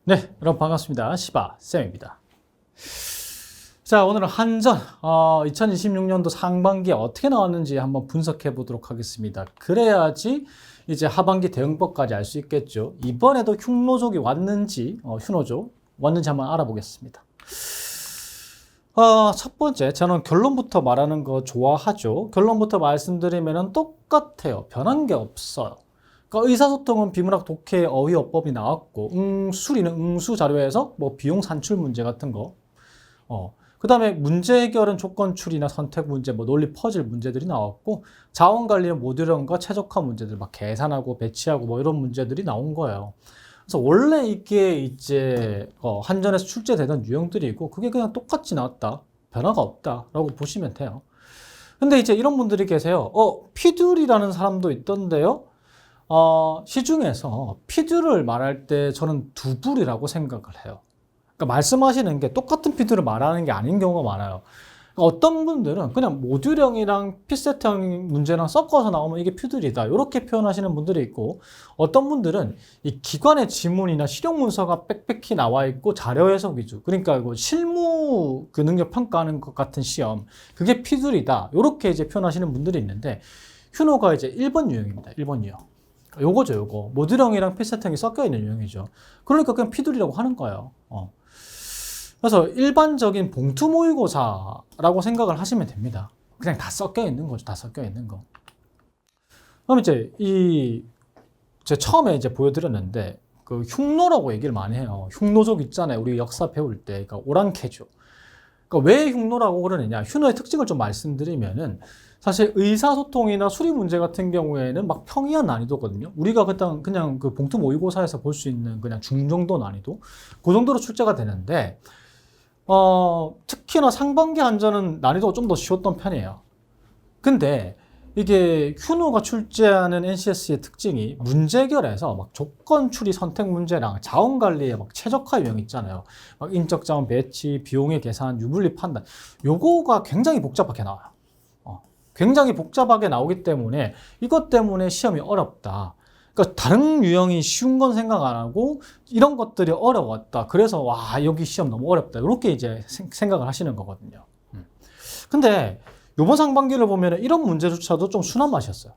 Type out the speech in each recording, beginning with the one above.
네, 여러분 반갑습니다. 시바쌤입니다. 자, 오늘은 한전 2026년도 상반기에 어떻게 나왔는지 한번 분석해 보도록 하겠습니다. 그래야지 이제 하반기 대응법까지 알 수 있겠죠. 이번에도 흉노족이 왔는지, 흉노족 왔는지 한번 알아보겠습니다. 첫 번째, 저는 결론부터 말하는 거 좋아하죠. 결론부터 말씀드리면 똑같아요. 변한 게 없어요. 그러니까 의사소통은 비문학 독해 어휘어법이 나왔고, 수리는 응수 자료에서 뭐 비용 산출 문제 같은 거, 그 다음에 문제 해결은 조건 추리나 선택 문제, 뭐 논리 퍼즐 문제들이 나왔고, 자원 관리는 모듈형과 최적화 문제들, 막 계산하고 배치하고 뭐 이런 문제들이 나온 거예요. 그래서 원래 이게 이제 한전에서 출제되던 유형들이고, 그게 그냥 똑같이 나왔다, 변화가 없다라고 보시면 돼요. 근데 이제 이런 분들이 계세요. 피듈이라는 사람도 있던데요. 시중에서 피듈을 말할 때 저는 두불이라고 생각을 해요. 그러니까 말씀하시는 게 똑같은 피듈을 말하는 게 아닌 경우가 많아요. 그러니까 어떤 분들은 그냥 모듈형이랑 핏세트형 문제랑 섞어서 나오면 이게 피듈이다, 이렇게 표현하시는 분들이 있고, 어떤 분들은 이 기관의 지문이나 실용 문서가 빽빽히 나와 있고 자료 해석 위주, 그러니까 이거 실무 그 능력 평가하는 것 같은 시험, 그게 피듈이다, 이렇게 이제 표현하시는 분들이 있는데, 휴노가 이제 1번 유형입니다. 1번 유형. 요거죠, 요거. 모듈형이랑 핏세트형이 섞여 있는 유형이죠. 그러니까 그냥 피듈이라고 하는 거예요. 그래서 일반적인 봉투 모의고사라고 생각을 하시면 됩니다. 그냥 다 섞여 있는 거죠. 다 섞여 있는 거. 그럼 이제 제가 처음에 이제 보여드렸는데, 그 흉노라고 얘기를 많이 해요. 흉노족 있잖아요. 우리 역사 배울 때. 그러니까 오랑캐죠. 그러니까 왜 흉노라고 그러느냐. 흉노의 특징을 좀 말씀드리면은, 사실 의사소통이나 수리 문제 같은 경우에는 막 평이한 난이도거든요. 우리가 그냥 그 봉투 모의고사에서 볼 수 있는 그냥 중정도 난이도, 그 정도로 출제가 되는데, 특히나 상반기 한전은 난이도가 좀 더 쉬웠던 편이에요. 근데 이게 휴노가 출제하는 NCS의 특징이 문제 해결에서 막 조건 추리 선택 문제랑 자원 관리에 막 최적화 유형 있잖아요. 막 인적 자원 배치, 비용의 계산, 유불리 판단, 요거가 굉장히 복잡하게 나와요. 굉장히 복잡하게 나오기 때문에 이것 때문에 시험이 어렵다. 그러니까 다른 유형이 쉬운 건 생각 안 하고 이런 것들이 어려웠다. 그래서 와, 여기 시험 너무 어렵다, 이렇게 이제 생각을 하시는 거거든요. 근데 이번 상반기를 보면 이런 문제조차도 좀 순한 맛이었어요.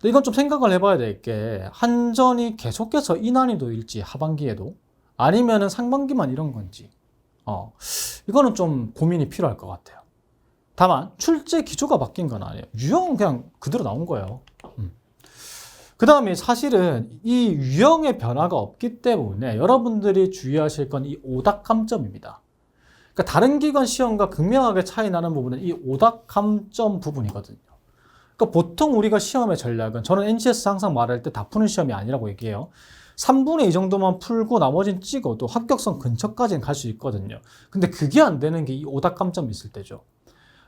이건 좀 생각을 해봐야 될 게, 한전이 계속해서 이 난이도일지 하반기에도, 아니면은 상반기만 이런 건지, 이거는 좀 고민이 필요할 것 같아요. 다만 출제 기조가 바뀐 건 아니에요. 유형은 그냥 그대로 나온 거예요. 그 다음에 사실은 이 유형의 변화가 없기 때문에 여러분들이 주의하실 건 이 오답 감점입니다. 그러니까 다른 기관 시험과 극명하게 차이 나는 부분은 이 오답 감점 부분이거든요. 그러니까 보통 우리가 시험의 전략은, 저는 NCS 항상 말할 때 다 푸는 시험이 아니라고 얘기해요. 3분의 2 정도만 풀고 나머지는 찍어도 합격선 근처까지는 갈 수 있거든요. 근데 그게 안 되는 게 이 오답 감점이 있을 때죠.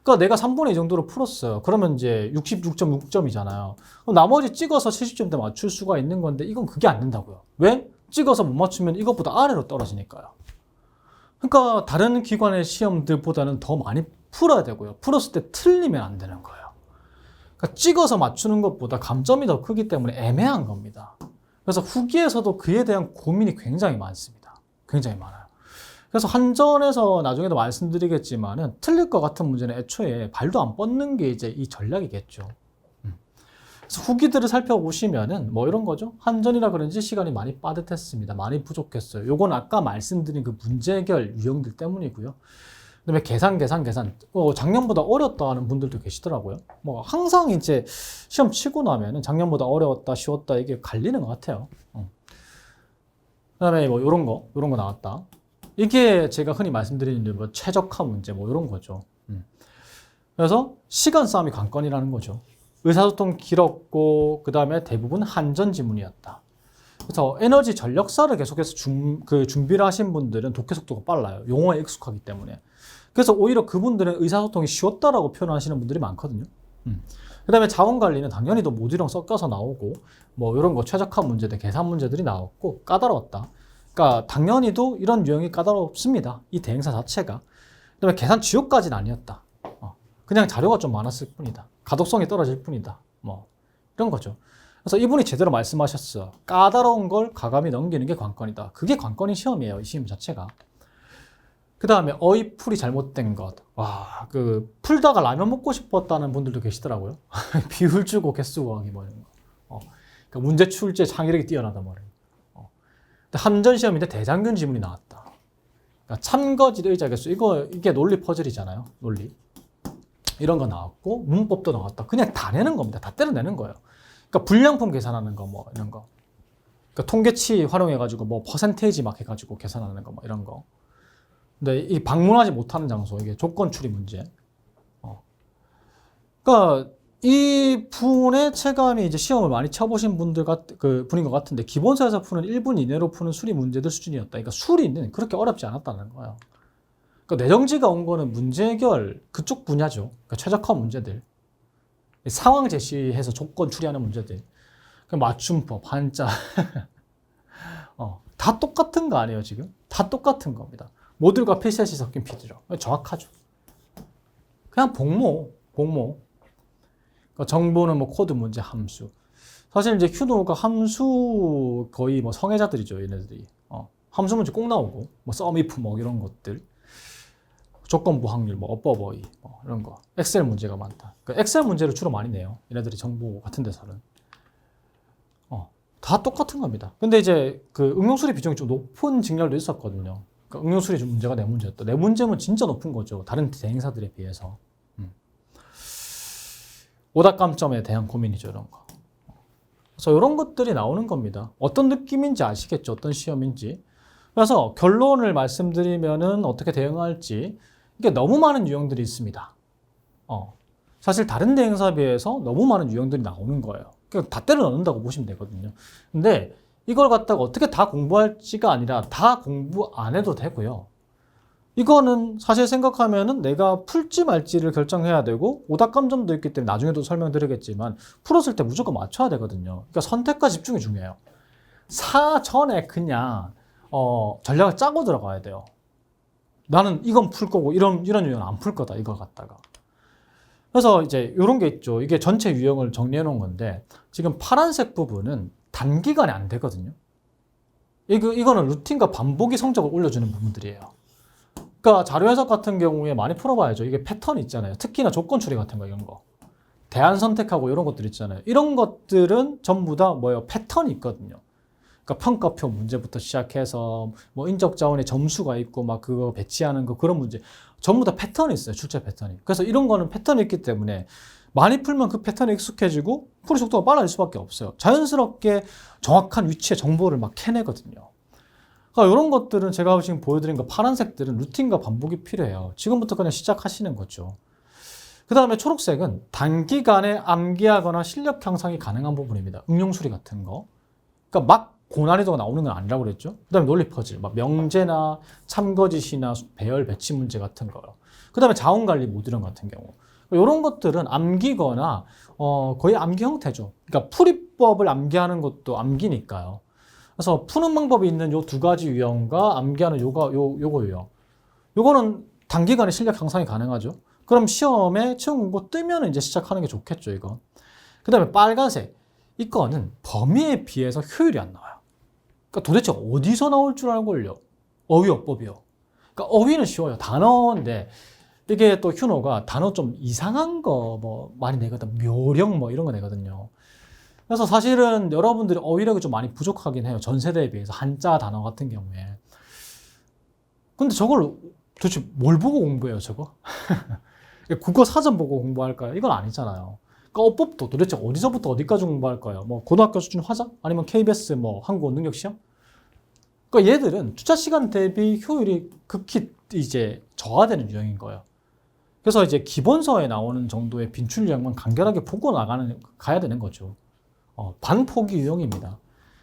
그러니까 내가 3분의 2 정도로 풀었어요. 그러면 이제 66.6점이잖아요. 그럼 나머지 찍어서 70점대 맞출 수가 있는 건데, 이건 그게 안 된다고요. 왜? 찍어서 못 맞추면 이것보다 아래로 떨어지니까요. 그러니까 다른 기관의 시험들보다는 더 많이 풀어야 되고요. 풀었을 때 틀리면 안 되는 거예요. 그러니까 찍어서 맞추는 것보다 감점이 더 크기 때문에 애매한 겁니다. 그래서 후기에서도 그에 대한 고민이 굉장히 많습니다. 굉장히 많아요. 그래서 한전에서 나중에도 말씀드리겠지만은, 틀릴 것 같은 문제는 애초에 발도 안 뻗는 게 이제 이 전략이겠죠. 그래서 후기들을 살펴보시면은 뭐 이런 거죠. 한전이라 그런지 시간이 많이 빠듯했습니다. 많이 부족했어요. 요건 아까 말씀드린 그 문제 해결 유형들 때문이고요. 그다음에 계산. 작년보다 어렵다 하는 분들도 계시더라고요. 뭐 항상 이제 시험 치고 나면은 작년보다 어려웠다, 쉬웠다, 이게 갈리는 것 같아요. 그다음에 뭐 이런 거 나왔다. 이게 제가 흔히 말씀드리는 뭐 최적화 문제, 뭐 이런 거죠. 그래서 시간 싸움이 관건이라는 거죠. 의사소통 길었고, 그 다음에 대부분 한전 지문이었다. 그래서 에너지 전력사를 계속해서 준비를 하신 분들은 독해 속도가 빨라요. 용어에 익숙하기 때문에. 그래서 오히려 그분들은 의사소통이 쉬웠다라고 표현하시는 분들이 많거든요. 그 다음에 자원관리는 당연히 또 모듈형 섞여서 나오고, 뭐 이런 거 최적화 문제들, 계산 문제들이 나왔고, 까다로웠다. 그러니까 당연히도 이런 유형이 까다롭습니다. 이 대행사 자체가. 그다음에 계산 지옥까지는 아니었다. 그냥 자료가 좀 많았을 뿐이다. 가독성이 떨어질 뿐이다. 뭐 이런 거죠. 그래서 이분이 제대로 말씀하셨어. 까다로운 걸 과감히 넘기는 게 관건이다. 그게 관건인 시험이에요. 이 시험 자체가. 그 다음에 어휘풀이 잘못된 것. 와, 풀다가 라면 먹고 싶었다는 분들도 계시더라고요. 비율 주고 개수 구하기 뭐 이런 거. 그러니까 문제 출제 창의력이 뛰어나다 말이에요. 함전 시험인데 대장균 지문이 나왔다. 그러니까 참거짓 의자 개수. 이게 논리 퍼즐이잖아요. 논리. 이런 거 나왔고, 문법도 나왔다. 그냥 다 내는 겁니다. 다 때려내는 거예요. 그러니까 불량품 계산하는 거 뭐 이런 거. 그러니까 통계치 활용해가지고 뭐 퍼센테이지 막 해가지고 계산하는 거 뭐 이런 거. 근데 이 방문하지 못하는 장소, 이게 조건 추리 문제. 그러니까 이 분의 체감이 이제 시험을 많이 쳐보신 분인 것 같은데, 기본서에서 푸는 1분 이내로 푸는 수리 문제들 수준이었다. 그러니까 수리는 그렇게 어렵지 않았다는 거예요. 그러니까 내정지가 온 거는 문제 해결 그쪽 분야죠. 그러니까 최적화 문제들. 상황 제시해서 조건 추리하는 문제들. 맞춤법, 한자. 다 똑같은 거 아니에요, 지금? 다 똑같은 겁니다. 모듈과 필셋이 섞인 피드죠. 정확하죠. 그냥 복모. 그러니까 정보는 뭐 코드 문제, 함수. 사실 이제 휴노가 함수 거의 뭐 성애자들이죠, 얘네들이. 함수 문제 꼭 나오고, 뭐 썸이프 뭐 이런 것들. 조건부 확률, 뭐 어법어휘, 뭐 이런 거. 엑셀 문제가 많다. 그러니까 엑셀 문제를 주로 많이 내요. 얘네들이 정보 같은 데서는. 다 똑같은 겁니다. 근데 이제 응용수리 비중이 좀 높은 직렬도 있었거든요. 그러니까 응용수리 문제가 네 문제였다. 네 문제면 진짜 높은 거죠. 다른 대행사들에 비해서. 오답감점에 대한 고민이죠, 이런 거. 그래서 이런 것들이 나오는 겁니다. 어떤 느낌인지 아시겠죠? 어떤 시험인지. 그래서 결론을 말씀드리면은 어떻게 대응할지, 이게 너무 많은 유형들이 있습니다. 사실 다른 대행사에 비해서 너무 많은 유형들이 나오는 거예요. 그러니까 다 때려 넣는다고 보시면 되거든요. 근데 이걸 갖다가 어떻게 다 공부할지가 아니라 다 공부 안 해도 되고요. 이거는 사실 생각하면은 내가 풀지 말지를 결정해야 되고, 오답감점도 있기 때문에 나중에도 설명드리겠지만 풀었을 때 무조건 맞춰야 되거든요. 그러니까 선택과 집중이 중요해요. 사전에 그냥 전략을 짜고 들어가야 돼요. 나는 이건 풀 거고 이런 유형은 안 풀 거다, 이걸 갖다가. 그래서 이제 이런 게 있죠. 이게 전체 유형을 정리해 놓은 건데, 지금 파란색 부분은 단기간에 안 되거든요. 이거는 루틴과 반복이 성적을 올려주는 부분들이에요. 그러니까 자료 해석 같은 경우에 많이 풀어봐야죠. 이게 패턴이 있잖아요. 특히나 조건 추리 같은 거, 이런 거. 대안 선택하고 이런 것들 있잖아요. 이런 것들은 전부 다 패턴이 있거든요. 그러니까 평가표 문제부터 시작해서 뭐 인적 자원에 점수가 있고 막 그거 배치하는 거, 그런 문제 전부 다 패턴이 있어요. 출제 패턴이. 그래서 이런 거는 패턴이 있기 때문에 많이 풀면 그 패턴에 익숙해지고 풀이 속도가 빨라질 수밖에 없어요. 자연스럽게 정확한 위치의 정보를 막 캐내거든요. 그러니까 이런 것들은 제가 지금 보여드린 거 파란색들은 루틴과 반복이 필요해요. 지금부터 그냥 시작하시는 거죠. 그 다음에 초록색은 단기간에 암기하거나 실력 향상이 가능한 부분입니다. 응용수리 같은 거. 그러니까 막 고난이도가 나오는 건 아니라고 그랬죠. 그 다음에 논리 퍼즐, 막 명제나 참거짓이나 배열 배치 문제 같은 거. 그 다음에 자원관리 모듈형 같은 경우. 이런 것들은 암기거나 거의 암기 형태죠. 그러니까 풀이법을 암기하는 것도 암기니까요. 그래서 푸는 방법이 있는 요 두 가지 유형과 암기하는 요거 유형. 요거는 단기간에 실력 향상이 가능하죠. 그럼 시험에 채용 공고 뜨면 이제 시작하는 게 좋겠죠, 이거. 그 다음에 빨간색. 이거는 범위에 비해서 효율이 안 나와요. 그러니까 도대체 어디서 나올 줄 알걸요? 어휘어법이요. 그러니까 어휘는 쉬워요. 단어인데 이게 또 휴노가 단어 좀 이상한 거 뭐 많이 내거든. 묘령 뭐 이런 거 내거든요. 그래서 사실은 여러분들이 어휘력이 좀 많이 부족하긴 해요. 전 세대에 비해서 한자 단어 같은 경우에. 근데 저걸 도대체 뭘 보고 공부해요, 저거? 국어 사전 보고 공부할까요? 이건 아니잖아요. 그러니까 어법도 도대체 어디서부터 어디까지 공부할까요? 뭐 고등학교 수준 화자? 아니면 KBS 뭐 한국어 능력 시험? 그러니까 얘들은 투자 시간 대비 효율이 극히 이제 저하되는 유형인 거예요. 그래서 이제 기본서에 나오는 정도의 빈출 유형만 간결하게 보고 가야 되는 거죠. 반포기 유형입니다.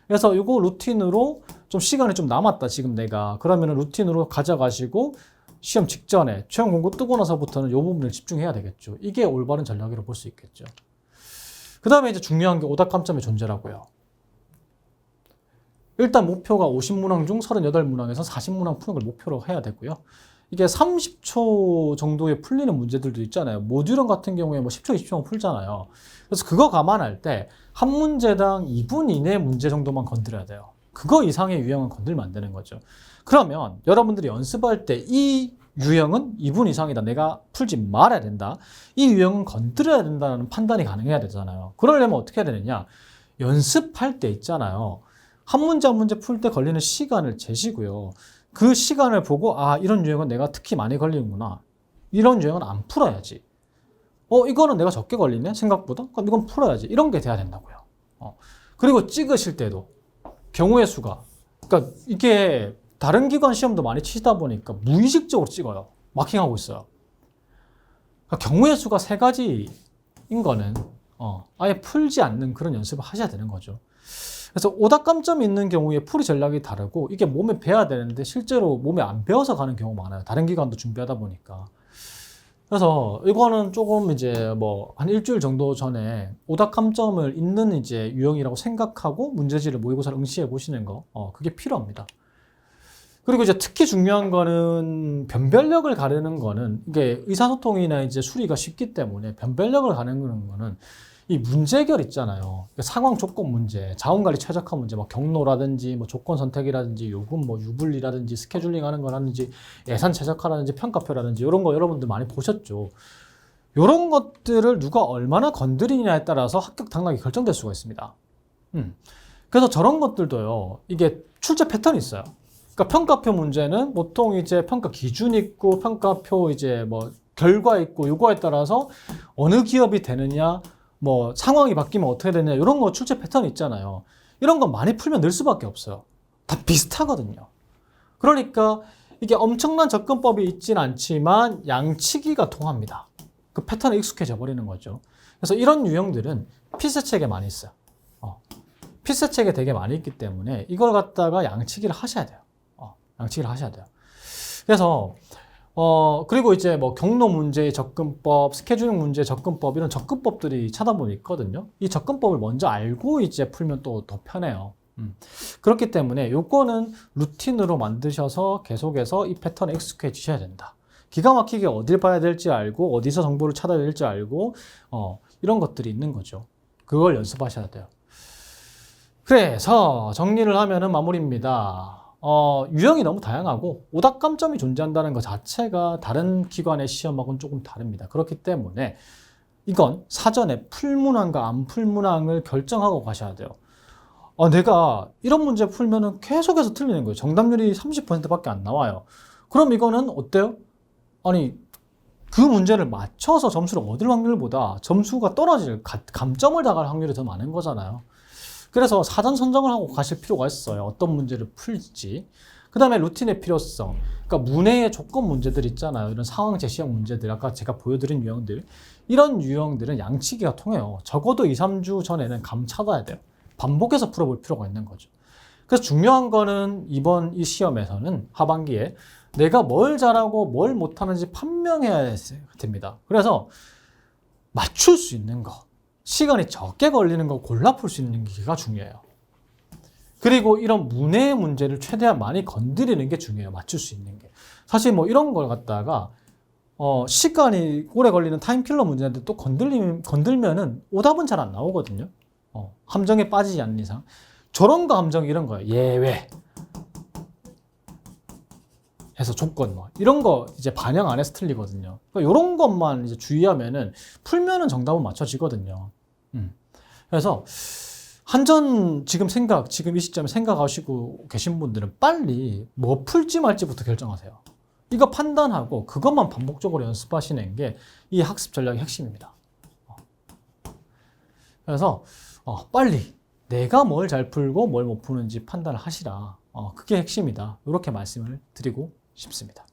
그래서 이거 루틴으로 좀 시간이 좀 남았다, 지금 내가. 그러면 루틴으로 가져가시고 시험 직전에 채용 공고 뜨고 나서부터는 이 부분을 집중해야 되겠죠. 이게 올바른 전략이라고 볼 수 있겠죠. 그 다음에 이제 중요한 게 오답감점의 존재라고요. 일단 목표가 50문항 중 38문항에서 40문항 푸는 걸 목표로 해야 되고요. 이게 30초 정도에 풀리는 문제들도 있잖아요. 모듈원 같은 경우에 뭐 10초, 20초만 풀잖아요. 그래서 그거 감안할 때 한 문제당 2분 이내 문제 정도만 건드려야 돼요. 그거 이상의 유형은 건들면 안 되는 거죠. 그러면 여러분들이 연습할 때 이 유형은 2분 이상이다. 내가 풀지 말아야 된다. 이 유형은 건드려야 된다는 판단이 가능해야 되잖아요. 그러려면 어떻게 해야 되느냐? 연습할 때 있잖아요. 한 문제 한 문제 풀 때 걸리는 시간을 재시고요. 그 시간을 보고 아, 이런 유형은 내가 특히 많이 걸리는구나. 이런 유형은 안 풀어야지. 이거는 내가 적게 걸리네? 생각보다? 그럼 이건 풀어야지. 이런 게 돼야 된다고요. 그리고 찍으실 때도 경우의 수가, 그러니까 이게 다른 기관 시험도 많이 치시다 보니까 무의식적으로 찍어요. 마킹하고 있어요. 그러니까 경우의 수가 3가지인 거는 아예 풀지 않는 그런 연습을 하셔야 되는 거죠. 그래서 오답감점이 있는 경우에 풀이 전략이 다르고 이게 몸에 배야 되는데 실제로 몸에 안 배워서 가는 경우가 많아요. 다른 기관도 준비하다 보니까. 그래서 이거는 조금 이제 뭐 한 일주일 정도 전에 오답감점을 있는 이제 유형이라고 생각하고 문제지를 모의고사를 응시해 보시는 거, 그게 필요합니다. 그리고 이제 특히 중요한 거는 변별력을 가르는 거는 이게 의사소통이나 이제 수리가 쉽기 때문에 변별력을 가르는 거는 이 문제결 있잖아요. 상황 조건 문제, 자원관리 최적화 문제, 뭐 경로라든지 뭐 조건 선택이라든지 요금 뭐 유불리라든지 스케줄링 하는 거라든지 예산 최적화라든지 평가표라든지 이런 거 여러분들 많이 보셨죠. 이런 것들을 누가 얼마나 건드리냐에 따라서 합격 당락이 결정될 수가 있습니다. 그래서 저런 것들도요. 이게 출제 패턴이 있어요. 그러니까 평가표 문제는 보통 이제 평가 기준 있고 평가표 이제 뭐 결과 있고 요거에 따라서 어느 기업이 되느냐 뭐 상황이 바뀌면 어떻게 되냐 이런 거 출제 패턴이 있잖아요. 이런 거 많이 풀면 늘 수밖에 없어요. 다 비슷하거든요. 그러니까 이게 엄청난 접근법이 있진 않지만 양치기가 통합니다. 그 패턴에 익숙해져 버리는 거죠. 그래서 이런 유형들은 필사책에 많이 있어요. 필사책에 되게 많이 있기 때문에 이걸 갖다가 양치기를 하셔야 돼요. 양치기를 하셔야 돼요. 그래서 그리고 이제 뭐 경로 문제의 접근법, 스케줄링 문제의 접근법 이런 접근법들이 찾아보면 있거든요. 이 접근법을 먼저 알고 이제 풀면 또 더 편해요. 그렇기 때문에 요거는 루틴으로 만드셔서 계속해서 이 패턴에 익숙해지셔야 된다. 기가 막히게 어딜 봐야 될지 알고 어디서 정보를 찾아야 될지 알고 이런 것들이 있는 거죠. 그걸 연습하셔야 돼요. 그래서 정리를 하면은 마무리입니다. 유형이 너무 다양하고 오답감점이 존재한다는 것 자체가 다른 기관의 시험하고는 조금 다릅니다. 그렇기 때문에 이건 사전에 풀문항과 안 풀문항을 결정하고 가셔야 돼요. 내가 이런 문제 풀면은 계속해서 틀리는 거예요. 정답률이 30%밖에 안 나와요. 그럼 이거는 어때요? 아니, 그 문제를 맞춰서 점수를 얻을 확률보다 점수가 떨어질 감점을 당할 확률이 더 많은 거잖아요. 그래서 사전 선정을 하고 가실 필요가 있어요. 어떤 문제를 풀지. 그 다음에 루틴의 필요성. 그러니까 문해의 조건 문제들 있잖아요. 이런 상황 제시형 문제들. 아까 제가 보여드린 유형들. 이런 유형들은 양치기가 통해요. 적어도 2, 3주 전에는 감 찾아야 돼요. 반복해서 풀어볼 필요가 있는 거죠. 그래서 중요한 거는 이번 이 시험에서는 하반기에 내가 뭘 잘하고 뭘 못하는지 판명해야 됩니다. 그래서 맞출 수 있는 거. 시간이 적게 걸리는 거 골라 풀 수 있는 게가 중요해요. 그리고 이런 문해의 문제를 최대한 많이 건드리는 게 중요해요. 맞출 수 있는 게. 사실 뭐 이런 걸 갖다가 시간이 오래 걸리는 타임킬러 문제인데 또 건들면은 오답은 잘 안 나오거든요. 함정에 빠지지 않는 이상. 저런 거 함정 이런 거예요. 예외. 해서 조건 뭐 이런 거 이제 반영 안 해서 틀리거든요. 그러니까 이런 것만 이제 주의하면은 풀면은 정답은 맞춰지거든요. 그래서 한전 지금 이 시점에 생각하시고 계신 분들은 빨리 뭐 풀지 말지부터 결정하세요. 이거 판단하고 그것만 반복적으로 연습하시는 게 이 학습 전략의 핵심입니다. 그래서 빨리 내가 뭘 잘 풀고 뭘 못 푸는지 판단을 하시라. 그게 핵심이다. 이렇게 말씀을 드리고 싶습니다.